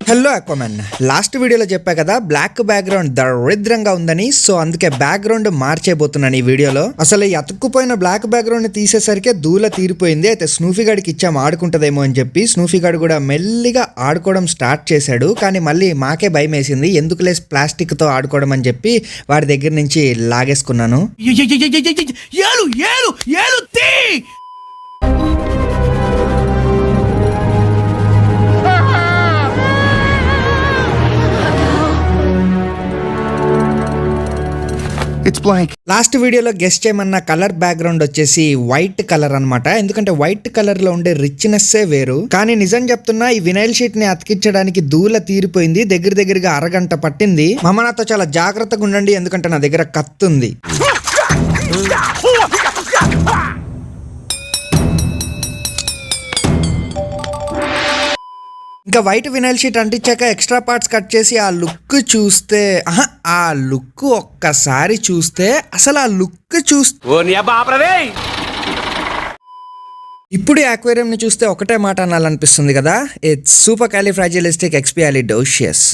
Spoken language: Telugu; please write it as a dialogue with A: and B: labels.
A: హలో అక్వామన్, లాస్ట్ వీడియోలో చెప్పా కదా బ్లాక్ బ్యాక్గ్రౌండ్ దరిద్రంగా ఉందని. సో అందుకే బ్యాక్గ్రౌండ్ మార్చేయబోతున్నాను ఈ వీడియోలో. అసలు ఈ అతుక్కుపోయిన బ్లాక్ బ్యాక్గ్రౌండ్ తీసేసరికి దూల తీరిపోయింది. అయితే స్నూఫీ గడికి ఇచ్చాము ఆడుకుంటదేమో అని చెప్పి. స్నూఫీ గడు కూడా మెల్లిగా ఆడుకోవడం స్టార్ట్ చేశాడు. కానీ మళ్ళీ మాకే భయం వేసింది, ఎందుకులే ప్లాస్టిక్ తో ఆడుకోవడం అని చెప్పి వాడి దగ్గర నుంచి లాగేసుకున్నాను. లాస్ట్ వీడియోలో గెస్ట్ చేయమన్న కలర్ బ్యాక్గ్రౌండ్ వచ్చేసి వైట్ కలర్ అన్నమాట. ఎందుకంటే వైట్ కలర్ లో ఉండే రిచ్నెస్ వేరు. కానీ నిజం చెప్తున్నా, ఈ వినైల్ షీట్ ని అతికించడానికి దూల తీరిపోయింది. దగ్గరగా అరగంట పట్టింది. మామ నాతో చాలా జాగ్రత్తగా ఉండండి, ఎందుకంటే నా దగ్గర కత్తి ఉంది. ఇంకా వైట్ వినైల్ షీట్ అంటించాక ఎక్స్ట్రా పార్ట్స్ కట్ చేసి ఆ లుక్ చూస్తే, ఆ లుక్ ఒక్కసారి చూస్తే, అసలు ఆ లుక్ చూస్తే ఇప్పుడు అక్వేరియం ని చూస్తే ఒకటే మాట అనాలనిపిస్తుంది కదా, ఇట్స్ సూపర్ క్యాలిఫ్రాజిలిస్టిక్ ఎక్స్పియాలిడోషియస్.